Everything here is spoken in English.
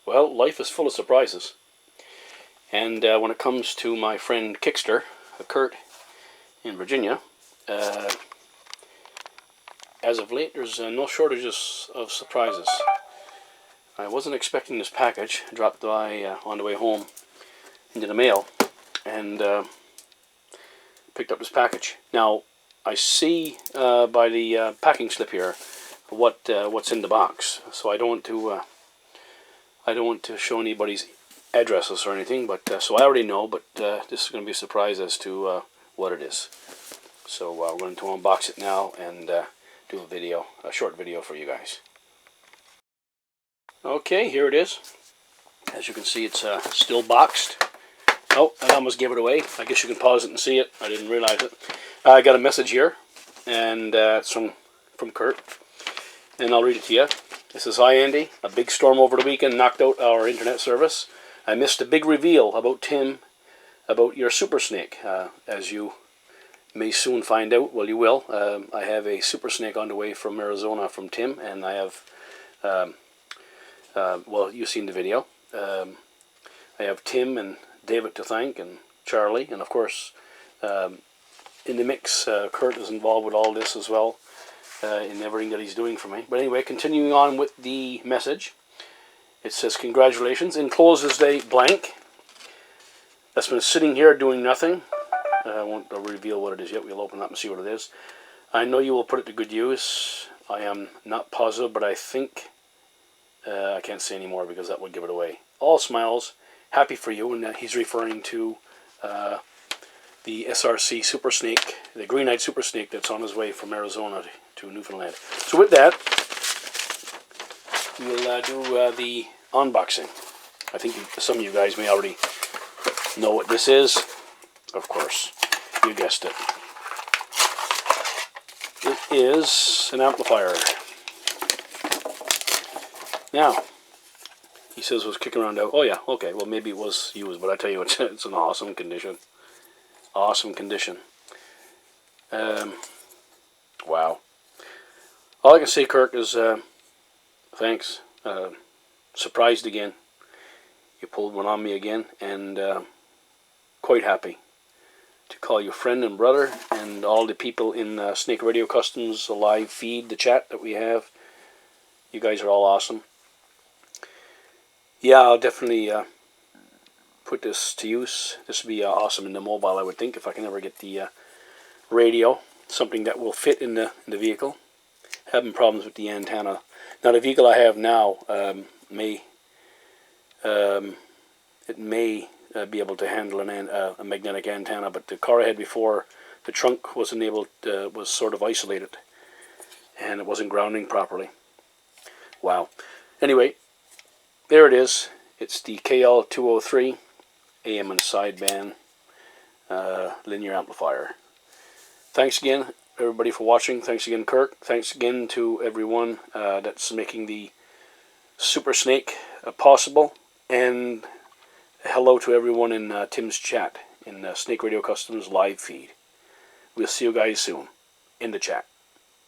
Well, life is full of surprises. And when it comes to my friend Kixster, Kurt, in Virginia, as of late, there's no shortages of surprises. I wasn't expecting this package. I dropped by on the way home into the mail and picked up this package. Now, I see by the packing slip here what's in the box, so I don't want to show anybody's addresses or anything, but so I already know, but this is going to be a surprise as to what it is. So we're going to unbox it now and do a short video for you guys. Okay, here it is. As you can see, it's still boxed. Oh, I almost gave it away. I guess you can pause it and see it. I didn't realize it. I got a message here, and it's from Kurt, and I'll read it to you. It says, "Hi Andy, a big storm over the weekend knocked out our internet service. I missed a big reveal about Tim, about your super snake. As you may soon find out, well, you will. I have a super snake on the way from Arizona from Tim, and I have, well, you've seen the video. I have Tim and David to thank, and Charlie, and of course, in the mix, Kurt is involved with all this as well, in everything that he's doing for me. But anyway, continuing on with the message, it says, congratulations. Encloses a blank that's been sitting here doing nothing. I won't reveal what it is yet. We'll open it up and see what it is. I know you will put it to good use. I am not positive, but I think I can't say any more because that would give it away. All smiles. Happy for you." And he's referring to the SRC Super Snake, the green-eyed Super Snake that's on his way from Arizona to Newfoundland. So with that, we'll do the unboxing. I think some of you guys may already know what this is. Of course, you guessed it. It is an amplifier. Now, he says it was kicking around out. Oh yeah, okay, well maybe it was used, but I tell you, it's an awesome condition. Awesome condition. Wow. All I can say, Kirk, is thanks. Surprised again. You pulled one on me again, and quite happy to call you friend and brother, and all the people in Snake Radio Customs, the live feed, the chat that we have. You guys are all awesome. Yeah, I'll definitely put this to use. This would be awesome in the mobile, I would think, if I can ever get the radio, something that will fit in the vehicle. Having problems with the antenna. Now, the vehicle I have now may be able to handle a magnetic antenna, but the car I had before, the trunk wasn't able to, was sort of isolated, and it wasn't grounding properly. Wow. Anyway, there it is. It's the KL203 AM and sideband linear amplifier. Thanks again, everybody, for watching. Thanks again, Kirk. Thanks again to everyone that's making the Super Snake possible. And hello to everyone in Tim's chat in Snake Radio Customs live feed. We'll see you guys soon in the chat.